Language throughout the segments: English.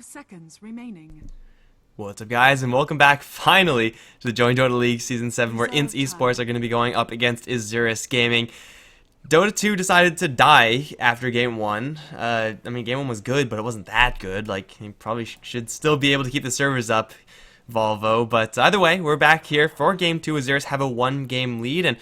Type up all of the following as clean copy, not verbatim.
Seconds remaining. What's up, guys, and welcome back finally to the joinDOTA League Season 7, where INTZ Esports are going to be going up against Isurus Gaming. Dota 2 decided to die after Game 1. I mean, Game 1 was good, but it wasn't that good. Like, you probably should still be able to keep the servers up, Volvo. But either way, we're back here for Game 2. Isurus have a one-game lead, and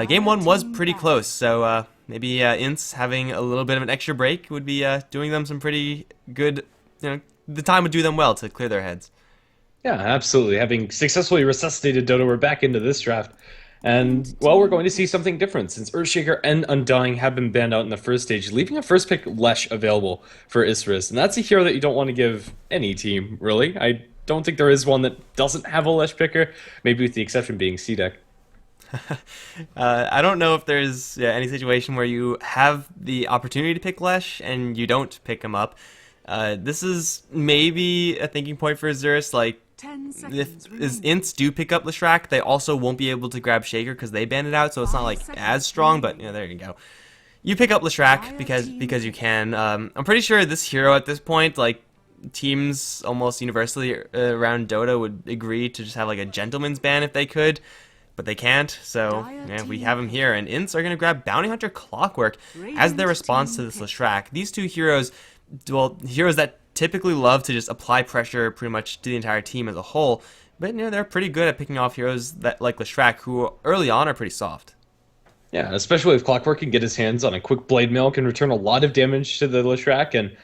Game 1 was pretty close. So maybe INTZ having a little bit of an extra break would be doing them some pretty good, the time would do them well to clear their heads. Yeah, absolutely. Having successfully resuscitated Dota, we're back into this draft. And, well, we're going to see something different, since Earthshaker and Undying have been banned out in the first stage, leaving a first pick Leauge available for Isurus. And that's a hero that you don't want to give any team, really. I don't think there is one that doesn't have a Leauge picker, maybe with the exception being C-Deck. I don't know if there's any situation where you have the opportunity to pick Leauge and you don't pick him up. This is maybe a thinking point for Isurus. Like, if INTZ do pick up Leauge, they also won't be able to grab Shaker because they banned it out, so it's not like as strong. But there you go. You pick up Leauge because you can. I'm pretty sure this hero at this point, like, teams almost universally around Dota would agree to just have like a gentleman's ban if they could, but they can't. So yeah, we have him here, and INTZ are gonna grab Bounty Hunter Clockwork as their response to this Leauge. These two heroes, well, heroes that typically love to just apply pressure pretty much to the entire team as a whole, but they're pretty good at picking off heroes that like Leauge, who early on are pretty soft. Yeah, especially if Clockwork can get his hands on a quick blade mail, can return a lot of damage to the Leauge. And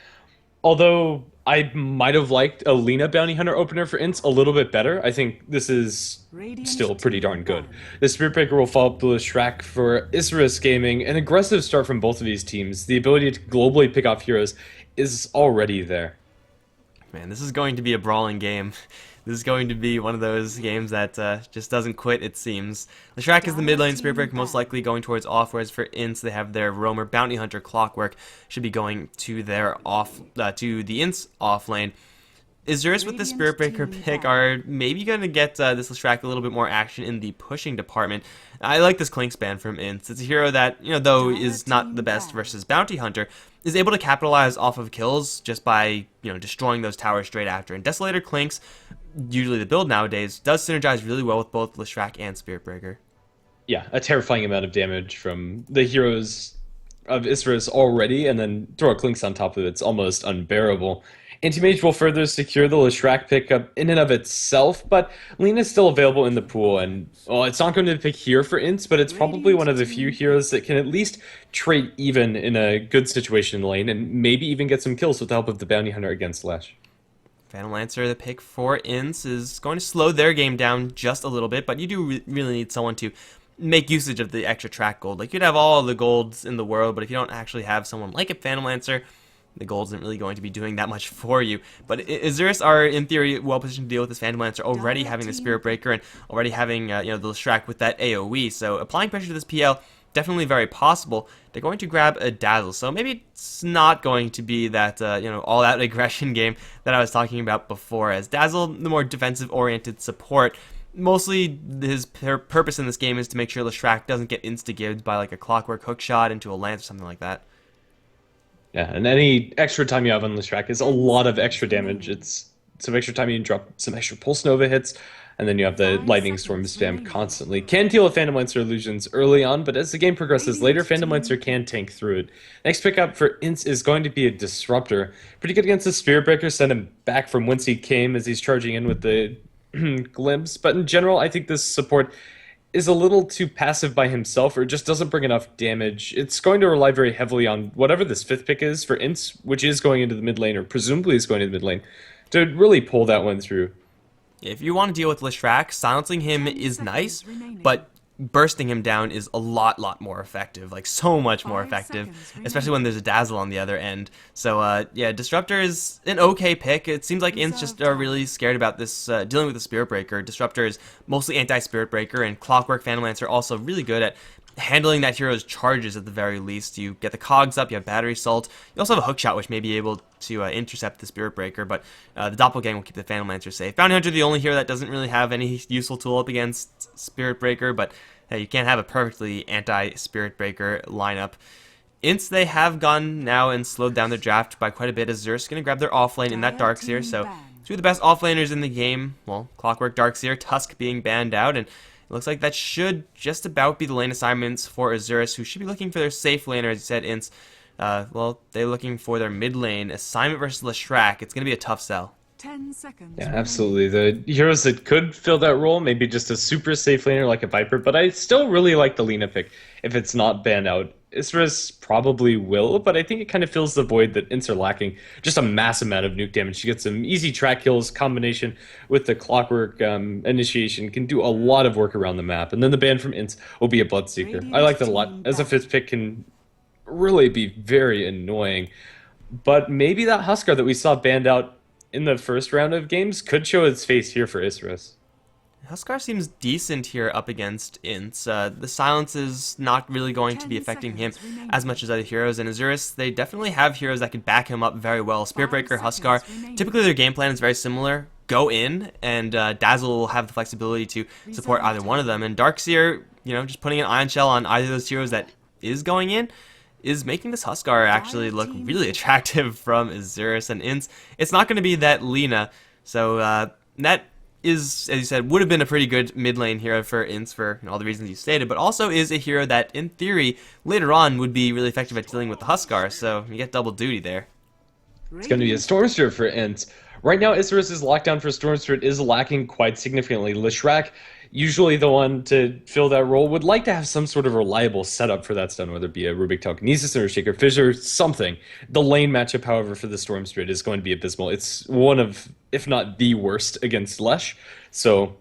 although I might have liked a Lina Bounty Hunter opener for INTZ a little bit better, I think this is still pretty darn good. The Spirit Breaker will follow up the Leauge for Isurus Gaming. An aggressive start from both of these teams. The ability to globally pick off heroes is already there. Man, this is going to be a brawling game. This is going to be one of those games that just doesn't quit, it seems. Leauge is the mid lane, Spirit Breaker most likely going towards off, whereas for INTZ they have their roamer. Bounty Hunter Clockwork should be going to their off, to the INTZ off lane. Isurus with the Spirit Breaker pick are maybe going to get this Leauge a little bit more action in the pushing department. I like this Clink span from INTZ. It's a hero that, though is not the best versus Bounty Hunter, is able to capitalize off of kills just by, destroying those towers straight after. And Desolator Clinks, usually the build nowadays, does synergize really well with both Leauge and Spirit Breaker. Yeah, a terrifying amount of damage from the heroes of Isurus already, and then throw a Clinks on top of it. It's almost unbearable. Anti-Mage will further secure the Leauge pickup in and of itself, but Lina is still available in the pool, and, well, it's not going to pick here for INTZ, but it's probably one of the few heroes that can at least trade even in a good situation in the lane, and maybe even get some kills with the help of the Bounty Hunter against Leauge. Phantom Lancer, the pick for INTZ, is going to slow their game down just a little bit, but you do really need someone to make usage of the extra track gold. Like, you'd have all the golds in the world, but if you don't actually have someone like a Phantom Lancer, the gold isn't really going to be doing that much for you. But Isurus are, in theory, well positioned to deal with this Phantom Lancer, already having the Spirit Breaker and already having the Leauge with that AoE. So applying pressure to this PL, definitely very possible. They're going to grab a Dazzle. So maybe it's not going to be that all-out aggression game that I was talking about before. As Dazzle, the more defensive-oriented support, mostly his purpose in this game is to make sure Leauge doesn't get insta-gibbed by like a Clockwork hook shot into a lance or something like that. Yeah, and any extra time you have on Leauge is a lot of extra damage. It's some extra time you can drop some extra Pulse Nova hits, and then you have the Lightning Storm spam constantly. Can deal with Phantom Lancer illusions early on, but as the game progresses later, Phantom Lancer can tank through it. Next pickup for INTZ is going to be a Disruptor. Pretty good against the Spirit Breaker, send him back from whence he came as he's charging in with the Glimpse. But in general, I think this support is a little too passive by himself, or just doesn't bring enough damage. It's going to rely very heavily on whatever this fifth pick is for INTZ, which is going into the mid lane, or presumably is going to the mid lane, to really pull that one through. If you want to deal with Leauge, silencing him is nice, but bursting him down is a lot more effective, like so much more effective, especially when there's a Dazzle on the other end. So yeah, Disruptor is an okay pick. It seems like INTZ just are really scared about this dealing with the Spirit Breaker. Disruptor is mostly anti-Spirit Breaker, and Clockwork, Phantom Lancer also really good at handling that hero's charges at the very least. You get the cogs up, you have battery salt, you also have a hookshot which may be able to intercept the Spirit Breaker, but the Doppelgang will keep the Phantom Lancer safe. Bounty Hunter, the only hero that doesn't really have any useful tool up against Spirit Breaker, but hey, you can't have a perfectly anti-Spirit Breaker lineup. INTZ, they have gone now and slowed down their draft by quite a bit, as Isurus going to grab their offlane in that Darkseer. So two of the best offlaners in the game, well, Clockwork, Darkseer, Tusk being banned out, and it looks like that should just about be the lane assignments for Isurus, who should be looking for their safe laner, as you said, INTZ. Well, they're looking for their mid lane assignment versus Leauge. It's going to be a tough sell. 10 seconds. Yeah, absolutely. The heroes that could fill that role, maybe just a super safe laner like a Viper, but I still really like the Lina pick if it's not banned out. Isurus probably will, but I think it kind of fills the void that INTZ are lacking. Just a massive amount of nuke damage. You get some easy track kills, combination with the Clockwork initiation can do a lot of work around the map. And then the ban from INTZ will be a Bloodseeker. I like that a lot. As a fifth pick can really be very annoying. But maybe that Huskar that we saw banned out in the first round of games could show its face here for Isurus. Huskar seems decent here up against INTZ. The silence is not really going to be affecting him as much as other heroes. And Isurus, they definitely have heroes that can back him up very well. Spiritbreaker, Huskar, typically their game plan is very similar. Go in, and Dazzle will have the flexibility to support either one of them. And Darkseer, just putting an Ion Shell on either of those heroes that is going in is making this Huskar actually look really attractive from Isurus and INTZ. It's not going to be that Lina, so that is, as you said, would have been a pretty good mid lane hero for INTZ for all the reasons you stated, but also is a hero that, in theory, later on would be really effective at dealing with the Huskar, so you get double duty there. It's going to be a Storm Spirit for INTZ. Right now, Isurus' lockdown for Storm Spirit is lacking quite significantly. Leauge, usually the one to fill that role, would like to have some sort of reliable setup for that stun, whether it be a Rubik Telekinesis or a Shaker Fissure, something. The lane matchup, however, for the Storm Spirit is going to be abysmal. It's one of, if not the worst, against Leauge. So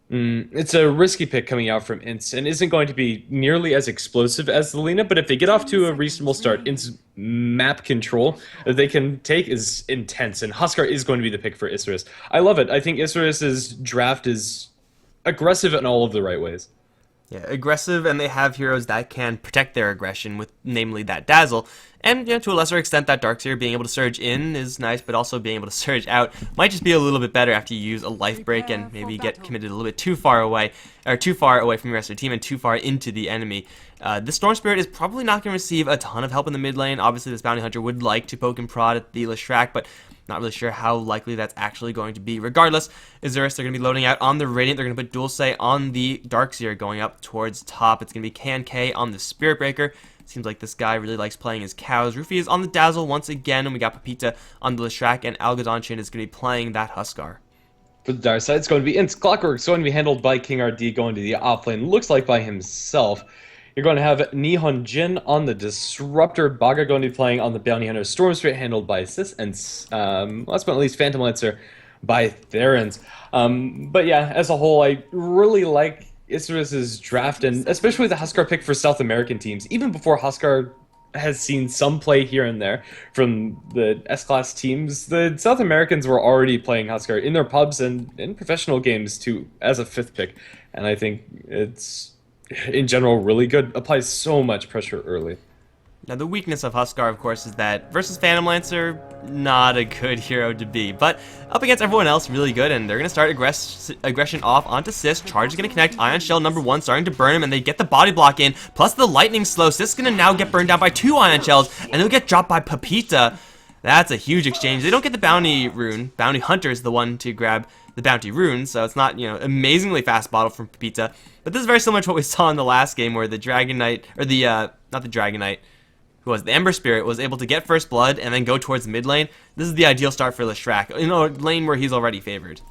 it's a risky pick coming out from INTZ and isn't going to be nearly as explosive as the Lina, but if they get off to a reasonable start, INTZ's map control that they can take is intense, and Huskar is going to be the pick for Isurus. I love it. I think Isurus' draft is aggressive in all of the right ways. Yeah, aggressive, and they have heroes that can protect their aggression, with namely that Dazzle. And to a lesser extent, that Darkseer being able to surge in is nice, but also being able to surge out might just be a little bit better after you use a life break and maybe get committed a little bit too far away, or too far away from the rest of your team and too far into the enemy. This Storm Spirit is probably not going to receive a ton of help in the mid lane. Obviously, this Bounty Hunter would like to poke and prod at the Leauge, but not really sure how likely that's actually going to be. Regardless, Isurus, they're going to be loading out on the Radiant. They're going to put Dual Say on the Darkseer going up towards top. It's going to be K on the Spiritbreaker. Seems like this guy really likes playing his cows. Rufy is on the Dazzle once again, and we got Pepita on the Leauge, and Algodonchin is going to be playing that Huskar. For the dark side, it's going to be INTZ. Clockwork is going to be handled by King RD, going to the offlane. Looks like by himself. You're going to have Nihon Jin on the Disruptor, Baga going to be playing on the Bounty Hunter, Storm Spirit handled by Sis, and last but not least, Phantom Lancer by Therans. But yeah, as a whole, I really like Isurus' draft, and especially the Huskar pick for South American teams. Even before Huskar has seen some play here and there from the S-Class teams, the South Americans were already playing Huskar in their pubs and in professional games too, as a fifth pick. And I think it's, in general, really good. Applies so much pressure early. Now, the weakness of Huskar, of course, is that versus Phantom Lancer, not a good hero to be. But up against everyone else, really good, and they're going to start aggression off onto Sis. Charge is going to connect. Ion Shell #1 starting to burn him, and they get the body block in, plus the lightning slow. Sis is going to now get burned down by 2 Ion Shells, and they'll get dropped by Pepita. That's a huge exchange. They don't get the Bounty Rune. Bounty Hunter is the one to grab the Bounty Rune, so it's not, amazingly fast bottle from Pepita. But this is very similar to what we saw in the last game, where the Dragon Knight, or the, not the Dragon Knight, who was the Ember Spirit, was able to get first blood and then go towards the mid lane. This is the ideal start for Leauge, a lane where he's already favored.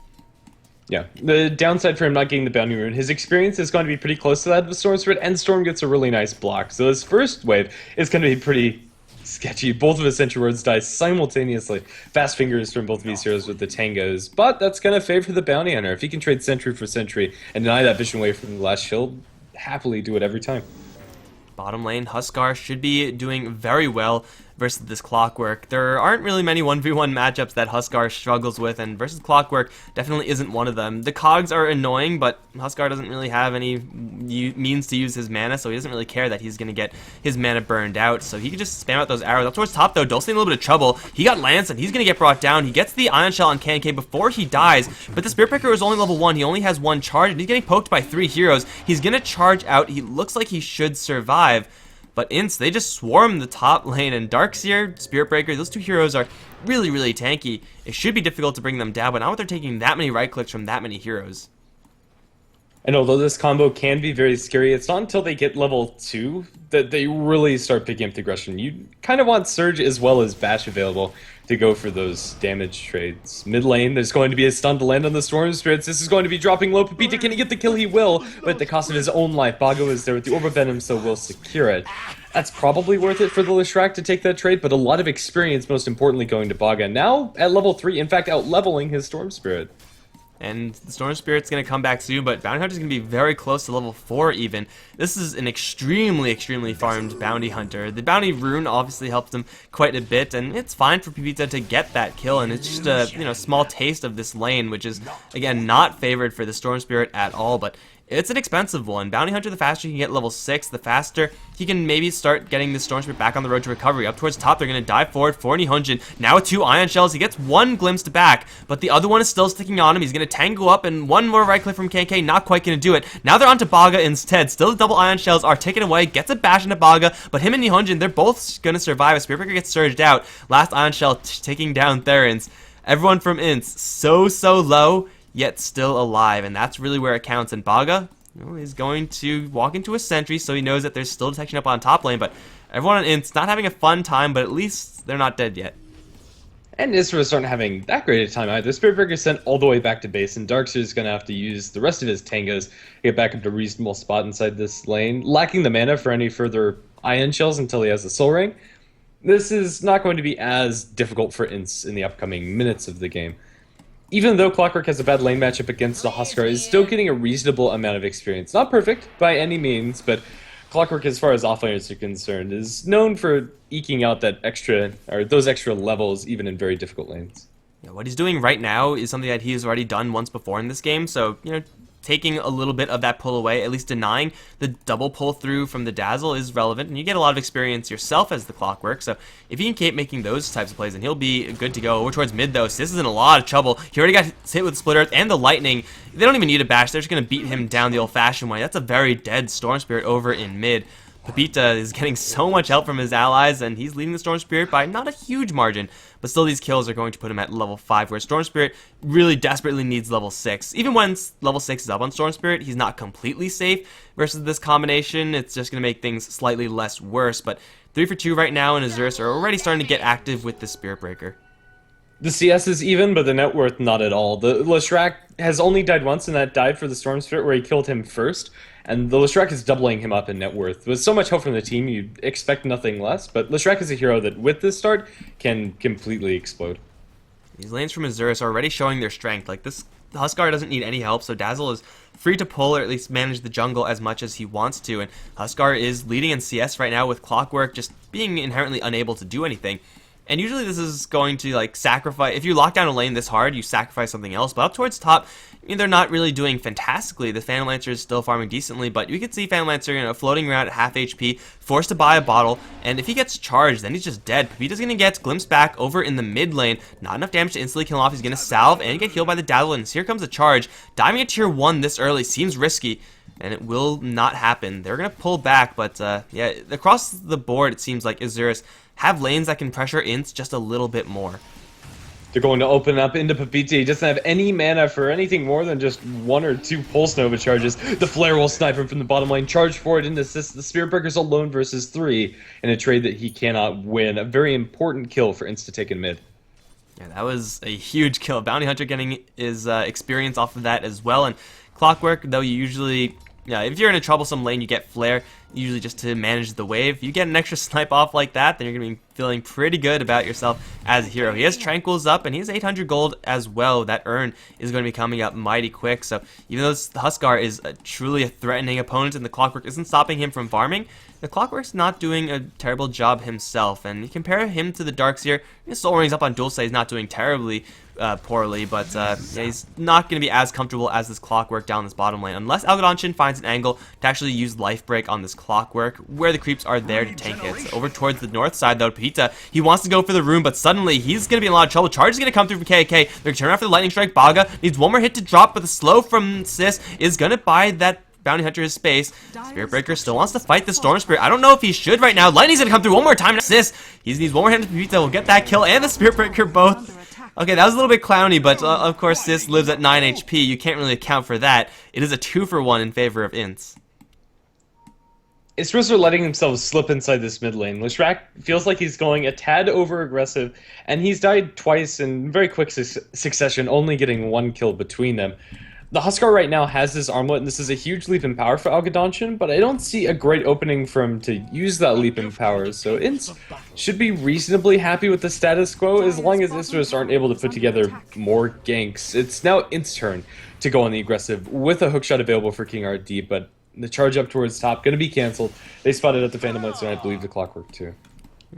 Yeah, the downside for him not getting the Bounty Rune, his experience is going to be pretty close to that of Storm Spirit, and Storm gets a really nice block. So his first wave is going to be pretty sketchy. Both of his Sentry Wards die simultaneously. Fast fingers from both of these heroes with the Tangos, but that's going to favor the Bounty Hunter. If he can trade Sentry for Sentry and deny that Vision Wave from the last shield, happily do it every time. Bottom lane, Huskar should be doing very well versus this Clockwork. There aren't really many 1v1 matchups that Huskar struggles with, and versus Clockwork definitely isn't one of them. The cogs are annoying, but Huskar doesn't really have any means to use his mana, so he doesn't really care that he's going to get his mana burned out, so he can just spam out those arrows. Up towards top, though, Dulce in a little bit of trouble. He got Lance, and he's going to get brought down. He gets the Ion Shell on KNK before he dies, but the Spiritbreaker is only level 1. He only has 1 charge, and he's getting poked by 3 heroes. He's going to charge out. He looks like he should survive, But INTZ, they just swarm the top lane, and Darkseer, Spirit Breaker, those two heroes are really, really tanky. It should be difficult to bring them down, but not when they're taking that many right clicks from that many heroes. And although this combo can be very scary, it's not until they get level 2 that they really start picking up the aggression. You kind of want Surge as well as Bash available to go for those damage trades. Mid lane, there's going to be a stun to land on the Storm Spirits. This is going to be dropping low. Pepita, can he get the kill? He will, but at the cost of his own life. Bago is there with the Orb of Venom, so will secure it. That's probably worth it for the Leauge to take that trade, but a lot of experience, most importantly, going to Baga. Now at level 3, in fact, out-leveling his Storm Spirit. And the Storm Spirit's going to come back soon, but Bounty Hunter's going to be very close to level 4 even. This is an extremely, extremely farmed Bounty Hunter. The Bounty Rune obviously helps him quite a bit, and it's fine for Pepita to get that kill, and it's just a small taste of this lane, which is, again, not favored for the Storm Spirit at all, but it's an expensive one. Bounty Hunter, the faster he can get level 6, the faster he can maybe start getting the Storm Spirit back on the road to recovery. Up towards top, they're going to dive forward for Nihonjin. Now with 2 Ion Shells, he gets one glimpse to back, but the other one is still sticking on him. He's going to tango up, and one more right click from KK, not quite going to do it. Now they're onto Baga instead. Still the double Ion Shells are taken away, gets a bash into Baga, but him and Nihonjin, they're both going to survive. A Spirit Breaker gets surged out. Last Ion Shell taking down Therans. Everyone from INTZ so low, yet still alive, and that's really where it counts. And Baga, he's going to walk into a sentry, so he knows that there's still detection up on top lane, but everyone on INTZ not having a fun time, but at least they're not dead yet. And Isurus aren't having that great a time either. Spirit Breaker sent all the way back to base, and Darkseer is going to have to use the rest of his tangos to get back up to a reasonable spot inside this lane, lacking the mana for any further Ion Shells until he has the Soul Ring. This is not going to be as difficult for INTZ in the upcoming minutes of the game. Even though Clockwork has a bad lane matchup against the Huskar, is still getting a reasonable amount of experience. Not perfect by any means, but Clockwork, as far as offlaners are concerned, is known for eking out that extra, or those extra levels, even in very difficult lanes. Yeah, what he's doing right now is something that he has already done once before in this game, so, taking a little bit of that pull away, at least denying the double pull through from the Dazzle is relevant, and you get a lot of experience yourself as the Clockwork, so if he can keep making those types of plays, then he'll be good to go. Over towards mid, though, Sis is in a lot of trouble. He already got hit with Split Earth and the Lightning. They don't even need a bash, they're just going to beat him down the old-fashioned way. That's a very dead Storm Spirit over in mid. Pepita is getting so much help from his allies, and he's leading the Storm Spirit by not a huge margin, but still these kills are going to put him at level 5, where Storm Spirit really desperately needs level 6. Even when level 6 is up on Storm Spirit, he's not completely safe versus this combination. It's just going to make things slightly less worse, but 3 for 2 right now, and Isurus are already starting to get active with the Spirit Breaker. The CS is even, but the net worth not at all. The Leauge has only died once, and that died for the Storm Spirit where he killed him first. And the Leauge is doubling him up in net worth. With so much help from the team, you'd expect nothing less. But Leauge is a hero that, with this start, can completely explode. These lanes from Isurus are already showing their strength. Like, this Huskar doesn't need any help, so Dazzle is free to pull or at least manage the jungle as much as he wants to. And Huskar is leading in CS right now with Clockwork just being inherently unable to do anything. And usually this is going to, sacrifice... If you lock down a lane this hard, you sacrifice something else. But up towards top, they're not really doing fantastically. The Phantom Lancer is still farming decently, but you can see Phantom Lancer, floating around at half HP, forced to buy a bottle, and if he gets charged, then he's just dead. Pepita's going to get glimpsed back over in the mid lane. Not enough damage to instantly kill him off. He's going to salve and get healed by the Dazzle, and here comes a charge. Diving at tier 1 this early seems risky, and it will not happen. They're going to pull back, but yeah, across the board, it seems like Isurus have lanes that can pressure INTZ just a little bit more. They're going to open up into Pepita. He doesn't have any mana for anything more than just 1 or 2 Pulse Nova charges. The Flare will snipe him from the bottom lane, charge forward into assist. The Spirit Breaker's alone versus 3 in a trade that he cannot win. A very important kill for INTZ to take in mid. Yeah, that was a huge kill. Bounty Hunter getting his experience off of that as well. And Clockwork, though, you usually... Yeah, if you're in a troublesome lane, you get Flare, usually just to manage the wave. You get an extra snipe off like that, then you're going to be feeling pretty good about yourself as a hero. He has Tranquils up, and he has 800 gold as well. That urn is going to be coming up mighty quick, so even though the Huskar is truly a threatening opponent and the Clockwork isn't stopping him from farming, the Clockwork's not doing a terrible job himself, and you compare him to the Darkseer, his Soul Ring's up on Dulce, he's not doing terribly poorly, but yeah, he's not going to be as comfortable as this Clockwork down this bottom lane, unless Algodonchin finds an angle to actually use Life Break on this Clockwork, where the creeps are there to tank hits. Over towards the north side, though, Pepita, he wants to go for the rune, but suddenly he's going to be in a lot of trouble. Charge is going to come through from KK. They're going to turn after the Lightning Strike. Baga needs one more hit to drop, but the slow from Sis is going to buy that Bounty Hunter his space. Spirit Breaker still wants to fight the Storm Spirit. I don't know if he should right now. Lightning's gonna come through one more time. Assist. He needs one more hand to Pepita. Will get that kill and the Spirit Breaker both. Okay, that was a little bit clowny, but of course Sis lives at 9 HP. You can't really account for that. It is a 2-for-1 in favor of INTZ. Isurus are letting themselves slip inside this mid lane. Leauge feels like he's going a tad over aggressive, and he's died twice in very quick succession, only getting 1 kill between them. The Huskar right now has this armlet, and this is a huge leap in power for Algodonchin, but I don't see a great opening for him to use that leap in power, so INTZ should be reasonably happy with the status quo as long as Isurus aren't able to put together more ganks. It's now INTZ's turn to go on the aggressive with a hookshot available for King RD, but the charge up towards top going to be cancelled. They spotted at the Phantom Lancer, and I believe the Clockwork too.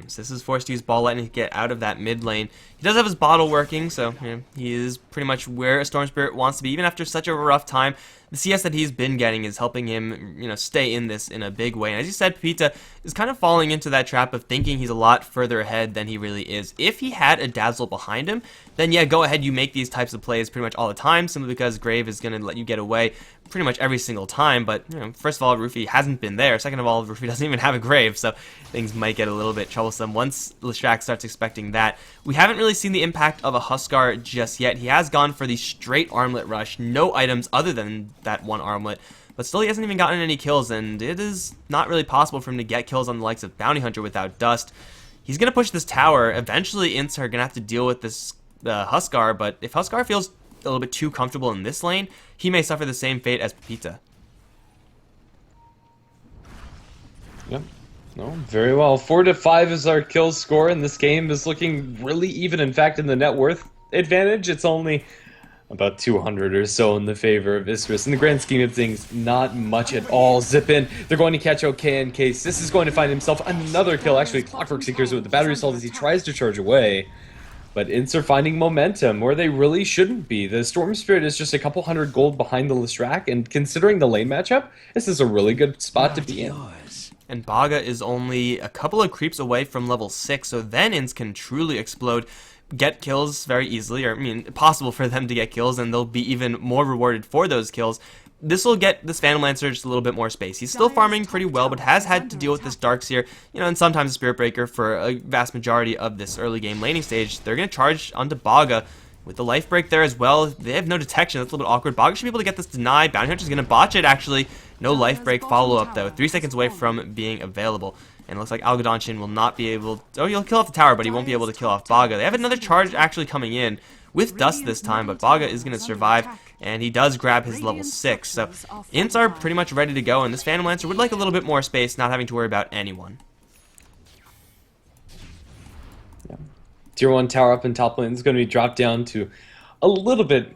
So this is forced to use Ball Lightning to get out of that mid lane. He does have his bottle working, so he is pretty much where a Storm Spirit wants to be, even after such a rough time. The CS that he's been getting is helping him, stay in this in a big way. And as you said, Pepita is kind of falling into that trap of thinking he's a lot further ahead than he really is. If he had a Dazzle behind him, then yeah, go ahead, you make these types of plays pretty much all the time, simply because Grave is going to let you get away pretty much every single time. But first of all, Rufy hasn't been there. Second of all, Rufy doesn't even have a Grave, so things might get a little bit troublesome once Leauge starts expecting that. We haven't really seen the impact of a Huskar just yet. He has gone for the straight armlet rush, no items other than that one armlet, but still he hasn't even gotten any kills, and it is not really possible for him to get kills on the likes of Bounty Hunter without Dust. He's going to push this tower. Eventually INTZ are going to have to deal with this Huskar, but if Huskar feels a little bit too comfortable in this lane, he may suffer the same fate as Pepita. Yep. No, very well. 4-5 is our kill score, and this game is looking really even. In fact, in the net worth advantage, it's only about 200 or so in the favor of Isurus. In the grand scheme of things, not much at all. Zip in. They're going to catch OK in case. This is going to find himself another kill. Actually, Clockwork secures it with the battery assault as he tries to charge away. But INTZ are finding momentum where they really shouldn't be. The Storm Spirit is just a couple hundred gold behind the Leauge, and considering the lane matchup, this is a really good spot to be in. And Baga is only a couple of creeps away from level 6, so then INTZ can truly explode, get kills very easily, or possible for them to get kills, and they'll be even more rewarded for those kills. This will get this Phantom Lancer just a little bit more space. He's still farming pretty well, but has had to deal with this Darkseer, and sometimes a Spirit Breaker for a vast majority of this early game laning stage. They're going to charge onto Baga with the life break there as well. They have no detection. That's a little bit awkward. Baga should be able to get this denied. Bounty Hunter's going to botch it, actually. No life break follow-up, though. 3 seconds away from being available. And it looks like Algodonchin will not be able to... Oh, he'll kill off the tower, but he won't be able to kill off Baga. They have another charge actually coming in with Dust this time, but Baga is going to survive, and he does grab his level 6. So INTZ are pretty much ready to go, and this Phantom Lancer would like a little bit more space, not having to worry about anyone. Yeah. Tier 1 tower up in top lane is going to be dropped down to a little bit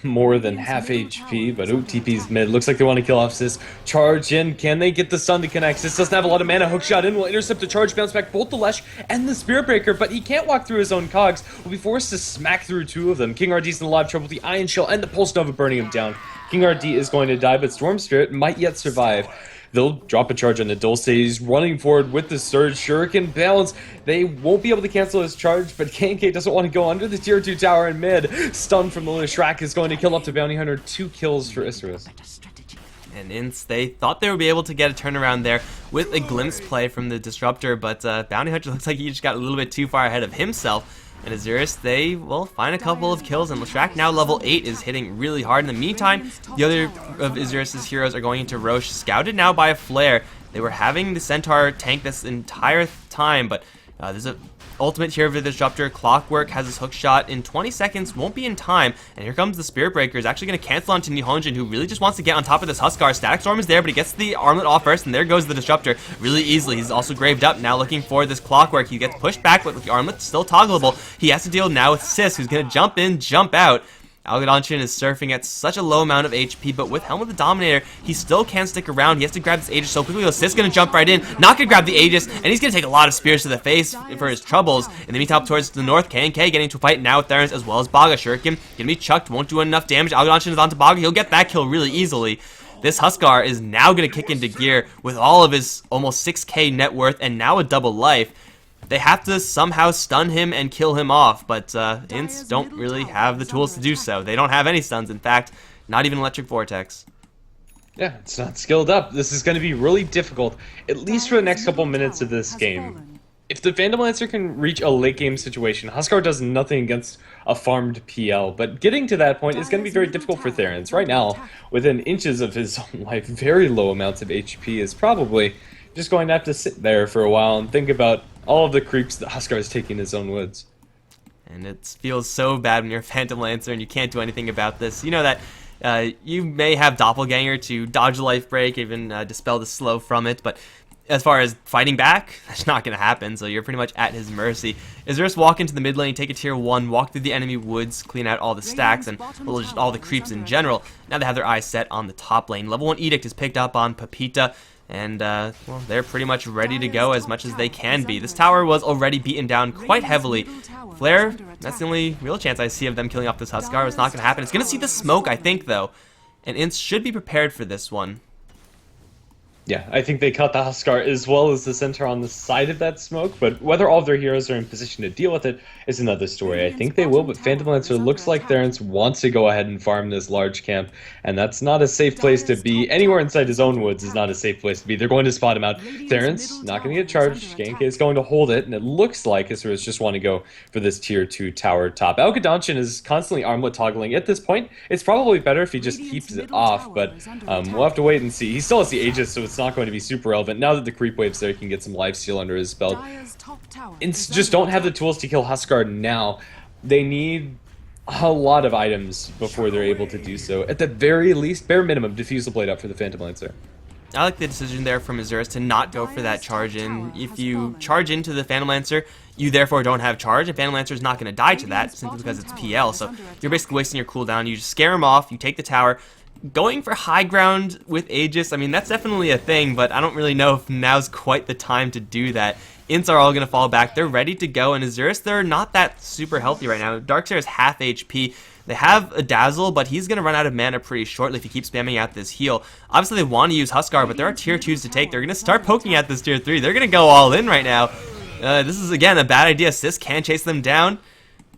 more than half HP, but TP's mid. Looks like they want to kill off Sis. Charge in. Can they get the stun to connect? Sis doesn't have a lot of mana. Hookshot in will intercept the charge, bounce back both the Leauge and the Spirit Breaker, but he can't walk through his own cogs. Will be forced to smack through 2 of them. King RD's in a lot of trouble with the Iron Shell and the Pulse Nova burning him down. King RD is going to die, but Storm Spirit might yet survive. They'll drop a charge on the Dulce. He's running forward with the Surge. Shuriken balance. They won't be able to cancel his charge, but KNK doesn't want to go under the tier 2 tower in mid. Stun from the Leauge is going to kill up to Bounty Hunter. 2 kills for Isurus. And INTZ, they thought they would be able to get a turnaround there with a glimpse play from the Disruptor, but Bounty Hunter looks like he just got a little bit too far ahead of himself. And Isurus, they will find a couple of kills, and Leauge now level 8 is hitting really hard. In the meantime, the other of Isurus' heroes are going into Roche, scouted now by a Flare. They were having the Centaur tank this entire time, but there's a ultimate here for the Disruptor. Clockwork has his hook shot in 20 seconds, won't be in time, and here comes the Spirit Breaker. Is actually going to cancel onto Nihonjin, who really just wants to get on top of this Huskar. Static Storm is there, but he gets the armlet off first, and there goes the Disruptor really easily. He's also graved up, now looking for this Clockwork. He gets pushed back, but with the armlet still toggleable, he has to deal now with Sis, who's going to jump in, jump out. Algodonchin is surfing at such a low amount of HP, but with Helm of the Dominator, he still can't stick around. He has to grab this Aegis so quickly. Sis is going to jump right in, not going to grab the Aegis, and he's going to take a lot of spears to the face for his troubles. In the meantime, towards the north, KNK getting into a fight now with Therans as well as Baga. Shuriken going to be chucked, won't do enough damage. Algodonchin is onto Baga. He'll get that kill really easily. This Huskar is now going to kick into gear with all of his almost 6k net worth and now a double life. They have to somehow stun him and kill him off, but INTZ don't really have the tools to do so. They don't have any stuns. In fact, Not even Electric Vortex. Yeah, it's not skilled up. This is going to be really difficult, at least for the next couple minutes of this game. If the Phantom Lancer can reach a late game situation, Huskar does nothing against a farmed PL, but getting to that point is going to be very difficult for Therens. Right now, within inches of his own life, very low amounts of HP is probably just going to have to sit there for a while and think about all of the creeps that Huskar is taking in his own woods. And it feels so bad when you're a Phantom Lancer and you can't do anything about this. You know that you may have Doppelganger to dodge the life break, even dispel the slow from it, but as far as fighting back, that's not going to happen, so you're pretty much at his mercy. Isurus walk into the mid lane, take a tier 1, walk through the enemy woods, clean out all the stacks, and well, just all the creeps in general. Now they have their eyes set on the top lane. Level 1 Edict is picked up on Pepita, and well, they're pretty much ready to go as much as they can be. This tower was already beaten down quite heavily. Flare, that's the only real chance I see of them killing off this Huskar. It's not going to happen. It's going to see the smoke, I think, though, and INTZ should be prepared for this one. Yeah, I think they cut the Huskar as well as the center on the side of that smoke, but whether all of their heroes are in position to deal with it is another story. I think they will, but Phantom Lancer looks like Therens wants to go ahead and farm this large camp, and that's not a safe place to be. Anywhere inside his own woods is not a safe place to be. They're going to spot him out. Therens not going to get charged. GrandisV is going to hold it, and it looks like Isurus just want to go for this tier 2 tower top. Alkadanchin is constantly armlet toggling. At this point, it's probably better if he just keeps it off, but we'll have to wait and see. He still has the Aegis, so it's not going to be super relevant. Now that the creep wave's there, he can get some lifesteal under his belt. INTZ just don't have the tools to kill Huskar now. They need a lot of items before they're able to do so. At the very least, bare minimum, defuse the blade up for the Phantom Lancer. I like the decision there from Isurus to not go for that charge in. If you charge into the Phantom Lancer, you therefore don't have charge, and Phantom Lancer is not going to die to that simply because it's PL. So you're basically wasting your cooldown. You just scare him off, you take the tower. Going for high ground with Aegis, I mean, that's definitely a thing, but I don't really know if now's quite the time to do that. INTZ are all going to fall back. They're ready to go, and Isurus, they're not that super healthy right now. Darkseer is half HP. They have a Dazzle, but he's going to run out of mana pretty shortly if he keeps spamming out this heal. Obviously, they want to use Huskar, but there are tier 2s to take. They're going to start poking at this tier 3. They're going to go all in right now. This is, again, a bad idea. Sis can chase them down.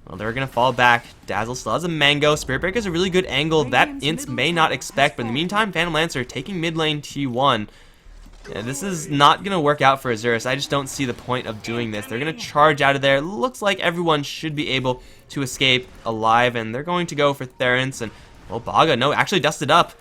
Well, they're going to fall back. Dazzle still has a Mango. Spirit Breaker is a really good angle that INTZ may not expect, but in the meantime, Phantom Lancer taking mid lane T1. Yeah, this is not going to work out for Isurus. I just don't see the point of doing this. They're going to charge out of there. Looks like everyone should be able to escape alive, and they're going to go for Therens. And, well, Baga, no, actually dusted up.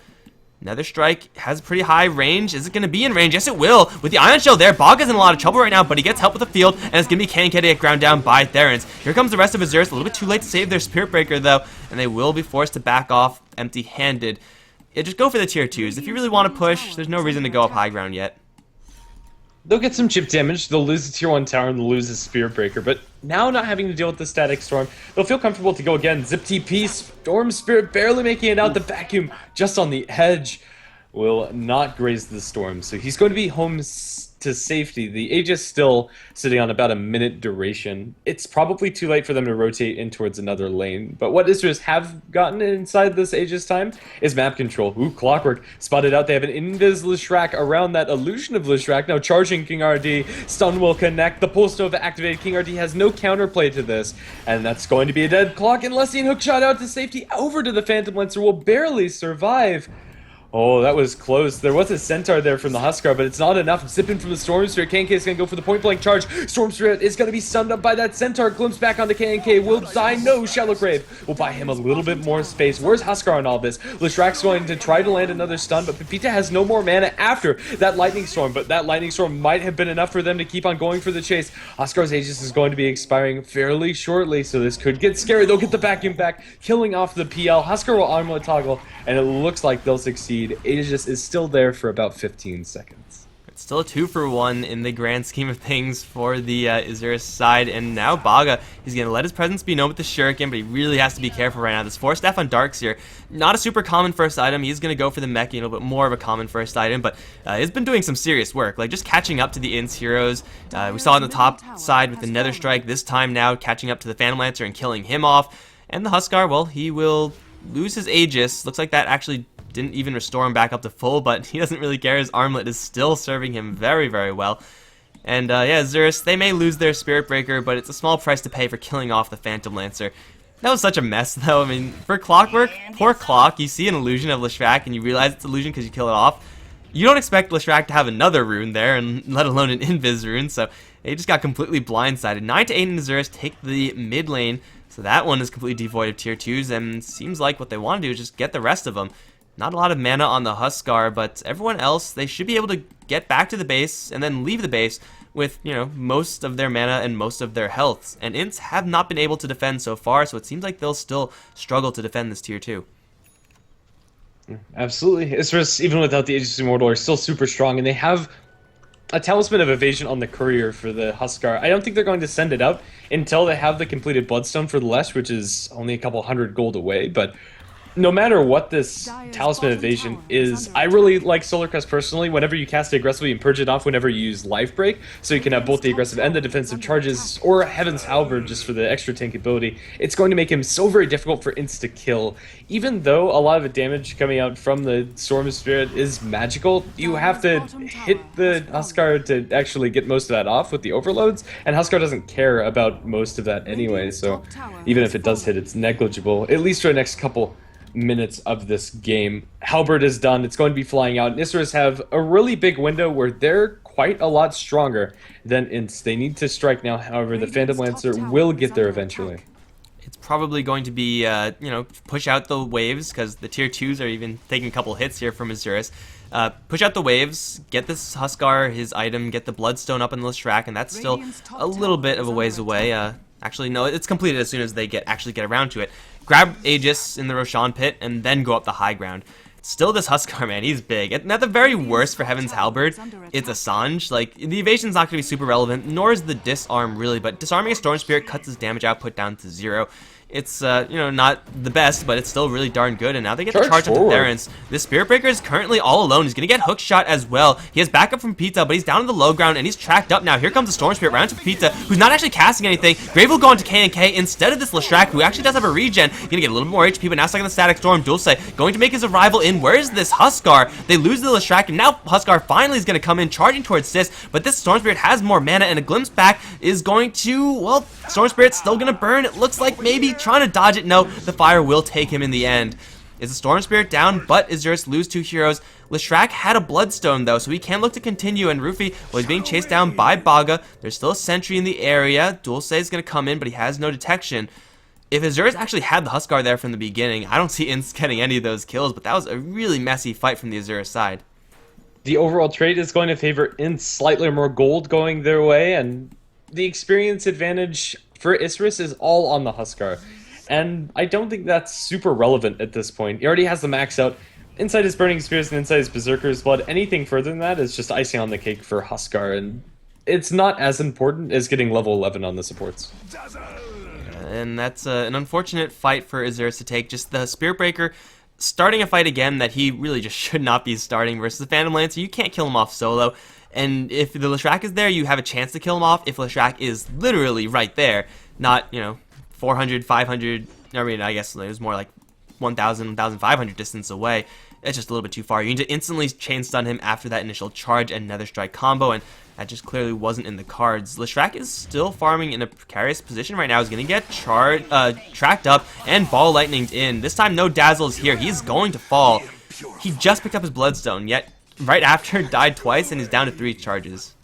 Nether Strike has pretty high range. Is it going to be in range? Yes, it will. With the Ion Shell there, Baga's in a lot of trouble right now, but he gets help with the field, and it's going to be KNK to get ground down by Therens. Here comes the rest of Isurus. A little bit too late to save their Spirit Breaker, though, and they will be forced to back off empty-handed. Yeah, just go for the tier 2s. If you really want to push, there's no reason to go up high ground yet. They'll get some chip damage, they'll lose the tier 1 tower, and they'll lose the Spirit Breaker, but now not having to deal with the Static Storm, they'll feel comfortable to go again. Zip TP, Storm Spirit barely making it out, the vacuum just on the edge will not graze the storm, so he's going to be home to safety. The Aegis still sitting on about a minute duration. It's probably too late for them to rotate in towards another lane, but what Isurus have gotten inside this Aegis time is map control. Ooh, Clockwork spotted out. They have an Invis Lishrak around that illusion of Lishrak, now charging King RD. Stun will connect. The Pulse Nova activated. King RD has no counterplay to this, and that's going to be a dead clock unless he hookshot out to safety over to the Phantom Lancer. Will barely survive. Oh, that was close. There was a Centaur there from the Huskar, but it's not enough. Zipping from the Storm Spirit. KNK is going to go for the point-blank charge. Storm Spirit is going to be stunned up by that Centaur. Glimpse back onto KNK. Will die. No, Shallow Grave will buy him a little bit more space. Where's Huskar on all this? Lishrak's going to try to land another stun, but Pepita has no more mana after that Lightning Storm, but that Lightning Storm might have been enough for them to keep on going for the chase. Huskar's Aegis is going to be expiring fairly shortly, so this could get scary. They'll get the vacuum back, killing off the PL. Huskar will armlet toggle, and it looks like they'll succeed. Aegis is still there for about 15 seconds. It's still a 2-for-1 in the grand scheme of things for the Isurus side, and now Baga, he's going to let his presence be known with the Shuriken, but he really has to be careful right now. This 4-staff on Darkseer, not a super common first item. He's going to go for the mech, a little bit more of a common first item, but he's been doing some serious work, like just catching up to the INTZ heroes. We saw on the top side with the Nether Strike, this time now catching up to the Phantom Lancer and killing him off, and the Huskar, well, he will lose his Aegis. Looks like that actually didn't even restore him back up to full, but he doesn't really care. His armlet is still serving him very, very well. And yeah, Isurus, they may lose their Spirit Breaker, but it's a small price to pay for killing off the Phantom Lancer. That was such a mess, though. I mean, for Clockwork, poor Clock, you see an illusion of Leauge and you realize it's illusion because you kill it off. You don't expect Leauge to have another rune there, and let alone an invis rune, so they just got completely blindsided. 9 to 8 in Isurus take the mid lane, so that one is completely devoid of tier 2s, and seems like what they want to do is just get the rest of them. Not a lot of mana on the Huskar, but everyone else, they should be able to get back to the base and then leave the base with, you know, most of their mana and most of their health. And Ints have not been able to defend so far, so it seems like they'll still struggle to defend this tier 2. Absolutely. Isurus, even without the Aegis Immortal, are still super strong, and they have a Talisman of Evasion on the Courier for the Huskar. I don't think they're going to send it out until they have the completed Bloodstone for the Leauge, which is only a couple 100 gold away, but no matter what this Talisman Evasion is, I really like Solar Crest personally. Whenever you cast it aggressively and purge it off whenever you use Life Break, so you can have both the aggressive and the defensive charges, or Heaven's Halberd just for the extra tank ability, it's going to make him so very difficult for Ints to kill. Even though a lot of the damage coming out from the Storm Spirit is magical, you have to hit the Huskar to actually get most of that off with the overloads, and Huskar doesn't care about most of that anyway, so even if it does hit, it's negligible, at least for the next couple minutes of this game. Halberd is done. It's going to be flying out. Isurus have a really big window where they're quite a lot stronger than Ints. They need to strike now. However, the Phantom Lancer will get there eventually. It's probably going to be, you know, push out the waves, because the tier 2s are even taking a couple hits here from Isurus. Push out the waves, get this Huskar, his item, get the Bloodstone up in the Leauge, and that's still a little bit of a ways away. Actually, no, it's completed as soon as they actually get around to it. Grab Aegis in the Roshan pit, and then go up the high ground. Still, this Huskar, man, he's big. And at the very worst for Heaven's Halberd, it's Assange. Like, the evasion's not going to be super relevant, nor is the disarm really, but disarming a Storm Spirit cuts his damage output down to 0. It's, you know, not the best, but it's still really darn good, and now they get to charge up to Therans. This Spirit Breaker is currently all alone. He's going to get hook shot as well. He has backup from Pizza, but he's down in the low ground, and he's tracked up now. Here comes the Storm Spirit, round to Pizza, who's not actually casting anything. Grave will go on to K&K instead of this Leauge, who actually does have a regen. Going to get a little bit more HP, but now stuck in the Static Storm. Dulce going to make his arrival in. Where is this Huskar? They lose the Leauge, and now Huskar finally is going to come in, charging towards Sis, but this Storm Spirit has more mana, and a glimpse back is going to, well, Storm Spirit's still going to burn. It looks like maybe trying to dodge it. No, the fire will take him in the end. Is the Storm Spirit down, but Isurus lose 2 heroes. Leauge had a Bloodstone though, so he can look to continue, and Rufy was being chased down by Baga. There's still a sentry in the area. Dulce is going to come in, but he has no detection. If Isurus actually had the Huskar there from the beginning, I don't see Ints getting any of those kills, but that was a really messy fight from the Isurus side. The overall trade is going to favor Ints, slightly more gold going their way, and the experience advantage for Isurus is all on the Huskar. And I don't think that's super relevant at this point. He already has the max out inside his Burning Spears and inside his Berserker's Blood. Anything further than that is just icing on the cake for Huskar, and it's not as important as getting level 11 on the supports. And that's an unfortunate fight for Isurus to take. Just the Spirit Breaker starting a fight again that he really just should not be starting versus the Phantom Lancer. You can't kill him off solo. And if the Leauge is there, you have a chance to kill him off. If Leauge is literally right there, not, you know, 400, 500, I mean, I guess it was more like 1,000, 1,500 distance away. It's just a little bit too far. You need to instantly chain stun him after that initial charge and Nether Strike combo, and that just clearly wasn't in the cards. Leauge is still farming in a precarious position right now. He's going to get tracked up and ball lightninged in. This time, no Dazzle is here. He's going to fall. He just picked up his Bloodstone, yet right after died twice, and he's down to 3 charges.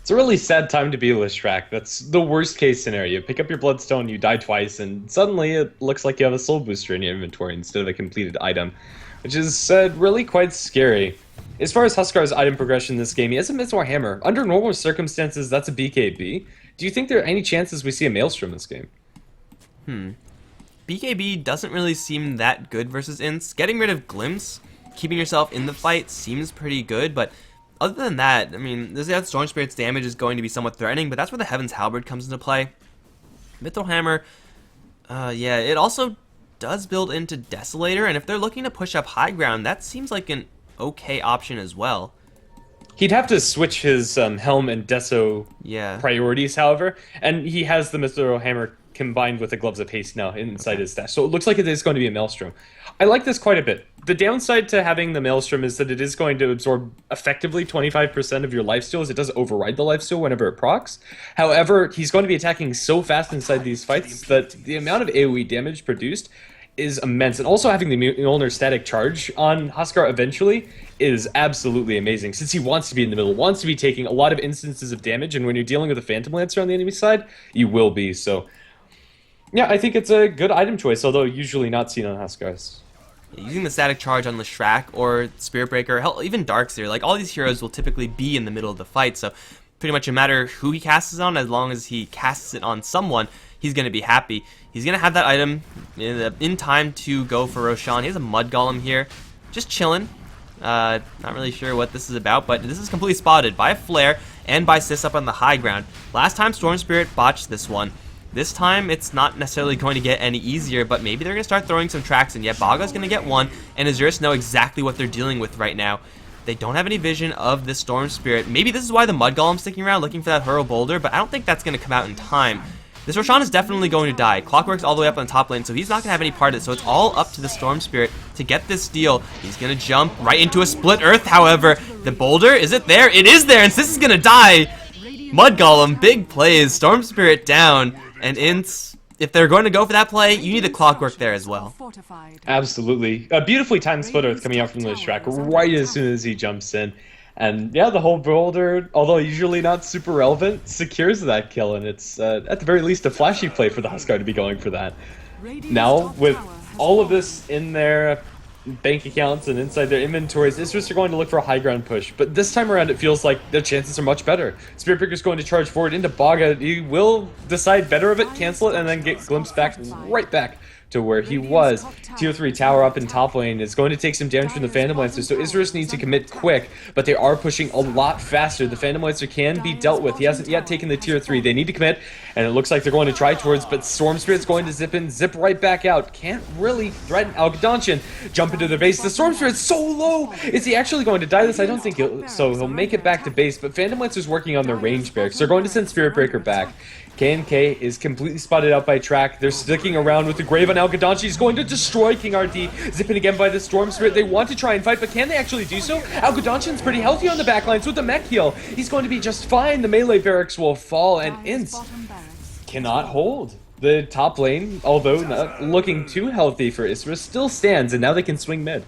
It's a really sad time to be Leauge. That's the worst case scenario. You pick up your Bloodstone, you die twice, and suddenly it looks like you have a Soul Booster in your inventory instead of a completed item, which is really quite scary. As far as Huskar's item progression in this game, he has a Mithril Hammer. Under normal circumstances, that's a BKB. Do you think there are any chances we see a Maelstrom this game? BKB doesn't really seem that good versus Ints. Getting rid of Glimpse, keeping yourself in the fight seems pretty good, but other than that, I mean, this Storm Spirit's damage is going to be somewhat threatening, but that's where the Heaven's Halberd comes into play. Mithril Hammer, yeah, it also does build into Desolator, and if they're looking to push up high ground, that seems like an okay option as well. He'd have to switch his Helm and Deso priorities, however, and he has the Mithril Hammer combined with the Gloves of Haste now inside his stash, so it looks like it is going to be a Maelstrom. I like this quite a bit. the downside to having the Maelstrom is that it is going to absorb effectively 25% of your lifesteal, as it does override the lifesteal whenever it procs. However, he's going to be attacking so fast inside these fights that the amount of AoE damage produced is immense. And also having the Mjolnir static charge on Huskar eventually is absolutely amazing, since he wants to be in the middle, wants to be taking a lot of instances of damage, and when you're dealing with a Phantom Lancer on the enemy side, you will be. So, yeah, I think it's a good item choice, although usually not seen on Huskars. Using the static charge on Leauge or Spirit Breaker, hell, even Darkseer, like all these heroes will typically be in the middle of the fight, so pretty much no matter who he casts it on, as long as he casts it on someone, he's going to be happy. He's going to have that item in time to go for Roshan. He has a Mud Golem here, just chilling. Not really sure what this is about, but this is completely spotted by a Flare and by Sis up on the high ground. Last time Storm Spirit botched this one. This time, it's not necessarily going to get any easier, but maybe they're going to start throwing some tracks in. Yet Baga's going to get one, and Isurus know exactly what they're dealing with right now. They don't have any vision of the Storm Spirit. Maybe this is why the Mud Golem's sticking around looking for that Hurl Boulder, but I don't think that's going to come out in time. This Roshan is definitely going to die. Clockwork's all the way up on the top lane, so he's not going to have any part of it, so it's all up to the Storm Spirit to get this steal. He's going to jump right into a Split Earth, however. The Boulder, is it there? It is there, and Sis is going to die! Mud Golem, big plays, Storm Spirit down, and INTZ, if they're going to go for that play, you need the Clockwork there as well. Absolutely. A beautifully timed Split Earth coming out from the Leauge right as soon as he jumps in. And yeah, the whole Boulder, although usually not super relevant, secures that kill, and it's at the very least a flashy play for the Huskar to be going for that. Now, with all of this in their bank accounts and inside their inventories, Isurus are going to look for a high ground push, but this time around it feels like their chances are much better. Spirit Breaker's going to charge forward into Baga. He will decide better of it, cancel it, and then get glimpsed back right back to where he was. Tier 3 tower up in top lane is going to take some damage from the Phantom Lancer, so Isurus needs to commit quick, but they are pushing a lot faster. The Phantom Lancer can be dealt with. He hasn't yet taken the tier 3. They need to commit, and it looks like they're going to try towards, but Storm Spirit's going to zip in, zip right back out. Can't really threaten Algodonchan. Jump into their base. The Storm Spirit's so low! Is he actually going to die this? I don't think so. He'll make it back to base, but Phantom Lancer's working on their range barracks. They're going to send Spirit Breaker back. K&K is completely spotted out by Track. They're sticking around with the Grave on Algodonchan. He's going to destroy King RD. Zipping again by the Storm Spirit. They want to try and fight, but can they actually do so? Algodonchan's pretty healthy on the backlines with the mech heal. He's going to be just fine. The melee barracks will fall, and INTZ cannot hold. The top lane, although not looking too healthy for Isurus, still stands, and now they can swing mid.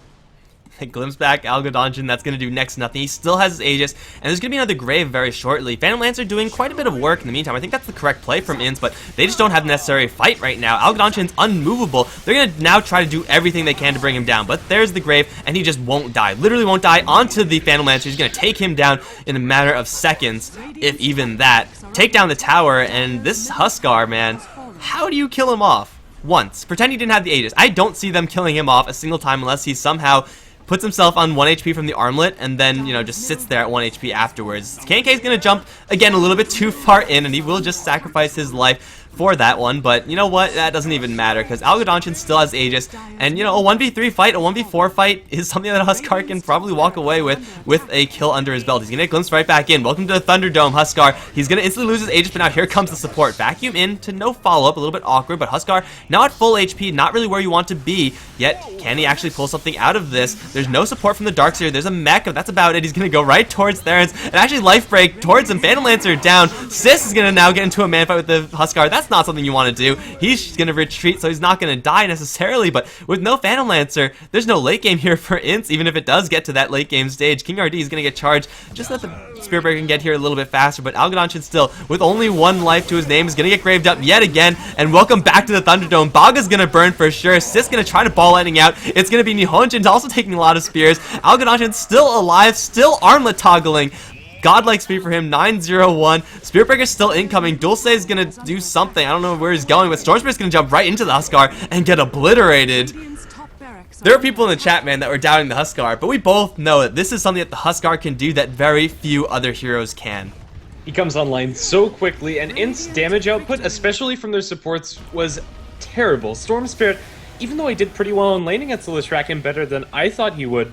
They glimpse back Algodonchan, that's going to do next to nothing. He still has his Aegis, and there's going to be another Grave very shortly. Phantom Lancer doing quite a bit of work in the meantime. I think that's the correct play from INTZ, but they just don't have the necessary fight right now. Algodonchan's unmovable. They're going to now try to do everything they can to bring him down, but there's the Grave, and he just won't die. Literally won't die onto the Phantom Lancer. He's going to take him down in a matter of seconds, if even that. Take down the tower, and this Huskar, man, how do you kill him off? Once. Pretend he didn't have the Aegis. I don't see them killing him off a single time unless he somehow puts himself on 1 HP from the armlet, and then, you know, just sits there at 1 HP afterwards. K&K's gonna jump, again, a little bit too far in, and he will just sacrifice his life for that one, but you know what, that doesn't even matter, because Algodonchan still has Aegis, and you know, a 1v3 fight, a 1v4 fight is something that Huskar can probably walk away with a kill under his belt. He's gonna glimpse right back in. Welcome to the Thunderdome, Huskar. He's gonna instantly lose his Aegis, but now here comes the support. Vacuum in to no follow-up, a little bit awkward, but Huskar now at full HP, not really where you want to be, yet can he actually pull something out of this? There's no support from the Darkseer, there's a mech, that's about it. He's gonna go right towards Therens, and actually life break towards him. Phantom Lancer down. Sis is gonna now get into a man fight with the Huskar. That's not something you want to do. He's going to retreat, so he's not going to die necessarily, but with no Phantom Lancer, there's no late game here for INTZ, even if it does get to that late game stage. King RD is going to get charged, just so that the Spirit Breaker can get here a little bit faster, but Algodonchan still, with only 1 life to his name, is going to get graved up yet again, and welcome back to the Thunderdome. Baga's going to burn for sure. Sis going to try to ball lightning out. It's going to be Nihonjin's also taking a lot of spears. Algodonchan's still alive, still armlet toggling. Godlike speed for him, 901. Spirit Breaker's still incoming. Dulce is gonna do something. I don't know where he's going, but Storm Spirit's gonna jump right into the Huskar and get obliterated. There are people in the chat, man, that were doubting the Huskar, but we both know that this is something that the Huskar can do that very few other heroes can. He comes online so quickly, and INTZ's damage output, especially from their supports, was terrible. Storm Spirit, even though he did pretty well in laning against the Leauge better than I thought he would,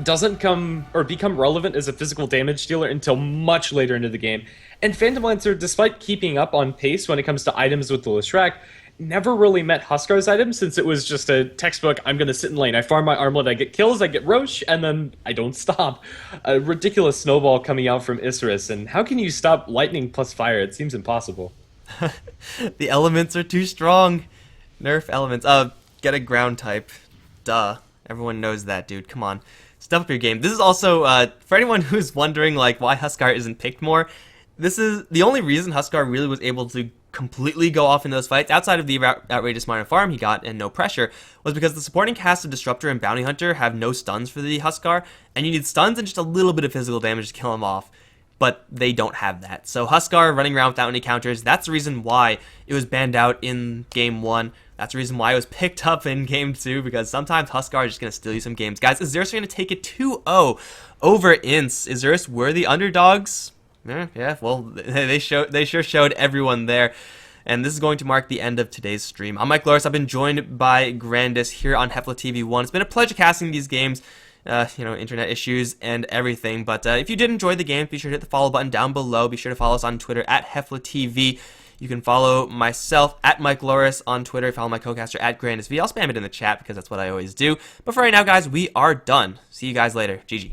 doesn't come or become relevant as a physical damage dealer until much later into the game. And Phantom Lancer, despite keeping up on pace when it comes to items with the Leauge, never really met Huskar's item since it was just a textbook, I'm going to sit in lane. I farm my armlet, I get kills, I get Roche, and then I don't stop. A ridiculous snowball coming out from Isurus, and how can you stop lightning plus fire? It seems impossible. The elements are too strong. Nerf elements. Get a ground type. Duh. Everyone knows that, dude. Come on. Step up your game. This is also, for anyone who's wondering, like, why Huskar isn't picked more, this is the only reason Huskar really was able to completely go off in those fights, outside of the outrageous minor farm he got and no pressure, was because the supporting cast of Disruptor and Bounty Hunter have no stuns for the Huskar, and you need stuns and just a little bit of physical damage to kill him off. But they don't have that. So Huskar running around without any counters, that's the reason why it was banned out in Game 1. That's the reason why it was picked up in Game 2, because sometimes Huskar is just going to steal you some games. Guys, Isurus are going to take it 2-0 over INTZ. Isurus were the underdogs. Yeah, well, they sure showed everyone there. And this is going to mark the end of today's stream. I'm Mikelorus. I've been joined by GrandisV here on HeflaTV 1. It's been a pleasure casting these games. Internet issues and everything. But if you did enjoy the game, be sure to hit the follow button down below. Be sure to follow us on Twitter at HeflaTV. You can follow myself at Mikelorus on Twitter. Follow my co-caster at GrandisV. I'll spam it in the chat because that's what I always do. But for right now, guys, we are done. See you guys later. GG.